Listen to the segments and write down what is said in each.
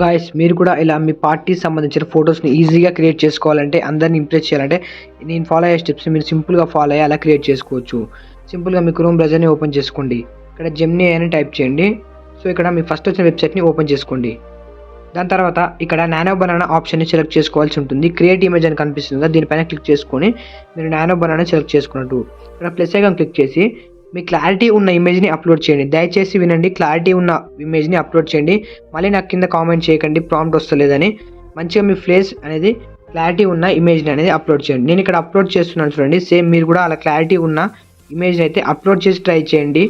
Guys మీరు కూడా ఇలా మీ పార్టీకి సంబంధించిన ఫొటోస్ని ఈజీగా క్రియేట్ చేసుకోవాలంటే అందరిని ఇంప్రెస్ చేయాలంటే నేను ఫాలో అయ్యే స్టెప్స్ మీరు సింపుల్గా ఫాలో అయ్యి అలా క్రియేట్ చేసుకోవచ్చు. సింపుల్గా మీ క్రోమ్ బ్రౌజర్ని ఓపెన్ చేసుకోండి. ఇక్కడ జెమినీ అని టైప్ చేయండి. సో ఇక్కడ మీ ఫస్ట్ వచ్చిన వెబ్సైట్ని ఓపెన్ చేసుకోండి. దాని తర్వాత ఇక్కడ నానో బనానా ఆప్షన్ని సెలెక్ట్ చేసుకోవాల్సి ఉంటుంది. క్రియేట్ ఇమేజ్ అని కనిపిస్తుంది, దీనిపైన క్లిక్ చేసుకొని మీరు నానో బనానా సెలెక్ట్ చేసుకున్నట్టు ఇక్కడ ప్లస్ ఐకాన్ క్లిక్ చేసి మీ క్లారిటీ ఉన్న ఇమేజ్ని అప్లోడ్ చేయండి. దయచేసి వినండి, క్లారిటీ ఉన్న ఇమేజ్ని అప్లోడ్ చేయండి. మళ్ళీ నాకు కింద కామెంట్ చేయకండి ప్రాంప్ట్ వస్తలేదని. మంచిగా మీ ఫేస్ అనేది క్లారిటీ ఉన్న ఇమేజ్ని అనేది అప్లోడ్ చేయండి. నేను ఇక్కడ అప్లోడ్ చేస్తున్నాను చూడండి. సేమ్ మీరు కూడా అలా క్లారిటీ ఉన్న ఇమేజ్ని అయితే అప్లోడ్ చేసి ట్రై చేయండి.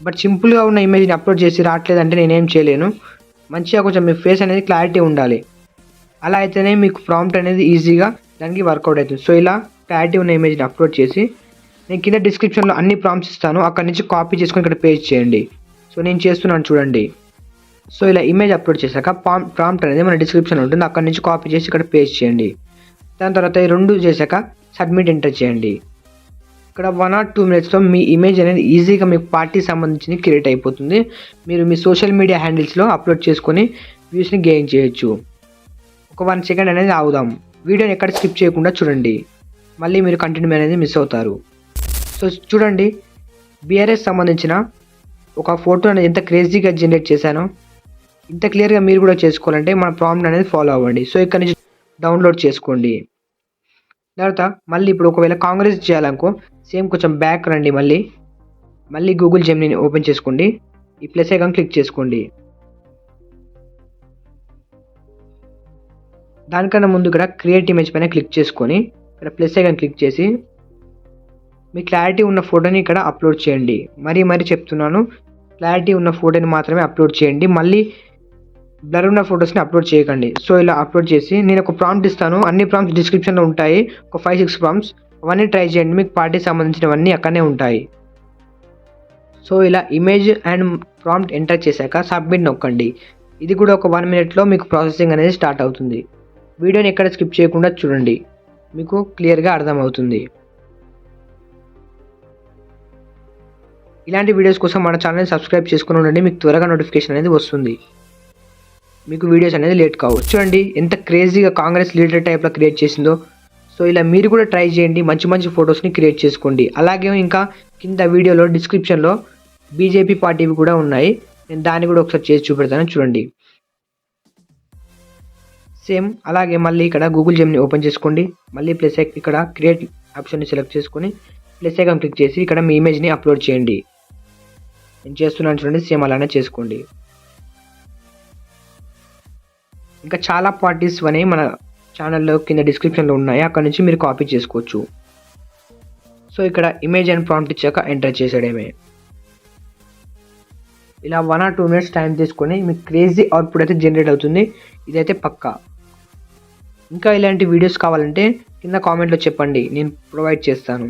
బట్ సింపుల్గా ఉన్న ఇమేజ్ని అప్లోడ్ చేసి రావట్లేదంటే నేనేం చేయలేను. మంచిగా కొంచెం మీ ఫేస్ అనేది క్లారిటీ ఉండాలి. అలా అయితేనే మీకు ప్రాంప్ట్ అనేది ఈజీగా దానికి వర్కౌట్ అవుతుంది. సో ఇలా క్లారిటీ ఉన్న ఇమేజ్ని అప్లోడ్ చేసి నేను కింద డిస్క్రిప్షన్లో అన్ని ప్రాంప్ట్స్ ఇస్తాను, అక్కడ నుంచి కాపీ చేసుకొని ఇక్కడ పేస్ట్ చేయండి. సో నేను చేస్తున్నాను చూడండి. సో ఇలా ఇమేజ్ అప్లోడ్ చేశాక ప్రాంప్ట్ అనేది మన డిస్క్రిప్షన్లో ఉంటుంది, అక్కడ నుంచి కాపీ చేసి ఇక్కడ పేస్ట్ చేయండి. దాని తర్వాత ఈ రెండు చేశాక సబ్మిట్ ఎంటర్ చేయండి. ఇక్కడ 1 or 2 minutesలో మీ ఇమేజ్ అనేది ఈజీగా మీ పార్టీకి సంబంధించి క్రియేట్ అయిపోతుంది. మీరు మీ సోషల్ మీడియా హ్యాండిల్స్లో అప్లోడ్ చేసుకొని వ్యూస్ని గెయిన్ చేయొచ్చు. ఒక 1 second అనేది ఆగుదాం. వీడియోని ఎక్కడ స్కిప్ చేయకుండా చూడండి, మళ్ళీ మీరు కంటిన్యూ అనేది మిస్ అవుతారు. సో చూడండి, బీఆర్ఎస్ సంబంధించిన ఒక ఫోటో అనేది ఎంత క్రేజీగా జనరేట్ చేశానో. ఇంత క్లియర్గా మీరు కూడా చేసుకోవాలంటే మన ప్రాంప్ట్ అనేది ఫాలో అవ్వండి. సో ఇక్కడ నుంచి డౌన్లోడ్ చేసుకోండి. తర్వాత మళ్ళీ ఇప్పుడు ఒకవేళ కాంగ్రెస్ చేయాలనుకో సేమ్ కొంచెం బ్యాక్ రండి. మళ్ళీ గూగుల్ జెమినీని ఓపెన్ చేసుకోండి. ఈ ప్లస్ ఐకాన్ క్లిక్ చేసుకోండి. దానికన్నా ముందు ఇక్కడ క్రియేట్ ఇమేజ్ పైన క్లిక్ చేసుకొని ఇక్కడ ప్లస్ ఐకాన్ క్లిక్ చేసి మీ క్లారిటీ ఉన్న ఫోటోని ఇక్కడ అప్లోడ్ చేయండి. మరీ చెప్తున్నాను, క్లారిటీ ఉన్న ఫోటోని మాత్రమే అప్లోడ్ చేయండి. మళ్ళీ బ్లర్ ఉన్న ఫొటోస్ని అప్లోడ్ చేయకండి. సో ఇలా అప్లోడ్ చేసి నేను ఒక ప్రాంప్ట్ ఇస్తాను, అన్ని ప్రాంప్ట్స్ డిస్క్రిప్షన్లో ఉంటాయి, ఒక 5-6 ప్రాంప్ట్స్. అవన్నీ ట్రై చేయండి, మీకు పార్టీకి సంబంధించినవన్నీ అక్కడనే ఉంటాయి. సో ఇలా ఇమేజ్ అండ్ ప్రాంప్ట్ ఎంటర్ చేశాక సబ్మిట్ నొక్కండి. ఇది కూడా ఒక 1 minute మీకు ప్రాసెసింగ్ అనేది స్టార్ట్ అవుతుంది. వీడియోని ఎక్కడ స్కిప్ చేయకుండా చూడండి, మీకు క్లియర్గా అర్థమవుతుంది. ఇలాంటి వీడియోస్ కోసం మన ఛానల్ని సబ్స్క్రైబ్ చేసుకుని ఉండండి, మీకు త్వరగా నోటిఫికేషన్ అనేది వస్తుంది. మీకు వీడియోస్ అనేది లేట్ కావు. చూడండి ఎంత క్రేజీగా కాంగ్రెస్ లీడర్ టైప్లో క్రియేట్ చేసిందో. సో ఇలా మీరు కూడా ట్రై చేయండి, మంచి ఫొటోస్ని క్రియేట్ చేసుకోండి. అలాగే ఇంకా కింద వీడియోలో డిస్క్రిప్షన్లో బీజేపీ పార్టీవి కూడా ఉన్నాయి, నేను దాన్ని కూడా ఒకసారి చేసి చూపెడతాను చూడండి. సేమ్ అలాగే మళ్ళీ ఇక్కడ గూగుల్ జెమినీ ఓపెన్ చేసుకోండి. మళ్ళీ ప్లస్ ఇక్కడ క్రియేట్ ఆప్షన్ని సెలెక్ట్ చేసుకొని ప్లస్ ఐకాన్ క్లిక్ చేసి ఇక్కడ మీ ఇమేజ్ని అప్లోడ్ చేయండి. నేను చేస్తున్నాను చూడండి, సేమ్ అలానే చేసుకోండి. ఇంకా చాలా పార్టీస్ అనేవి మన ఛానల్లో కింద డిస్క్రిప్షన్లో ఉన్నాయి, అక్కడ నుంచి మీరు కాపీ చేసుకోవచ్చు. సో ఇక్కడ ఇమేజ్ అండ్ ప్రాంప్ట్ ఇచ్చాక ఎంటర్ చేసేయడమే. ఇలా 1 or 2 minutes టైం తీసుకొని మీకు క్రేజీ అవుట్పుట్ అయితే జనరేట్ అవుతుంది, ఇదైతే పక్కా. ఇంకా ఇలాంటి వీడియోస్ కావాలంటే కింద కామెంట్లో చెప్పండి, నేను ప్రొవైడ్ చేస్తాను.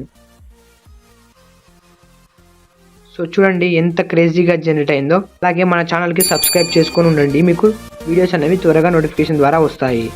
సో చూడండి ఎంత క్రేజీగా జనరేట్ అయిందో. అలాగే మన ఛానల్కి సబ్స్క్రైబ్ చేసుకొని ఉండండి, మీకు వీడియోస్ అనేవి త్వరగా నోటిఫికేషన్ ద్వారా వస్తాయి.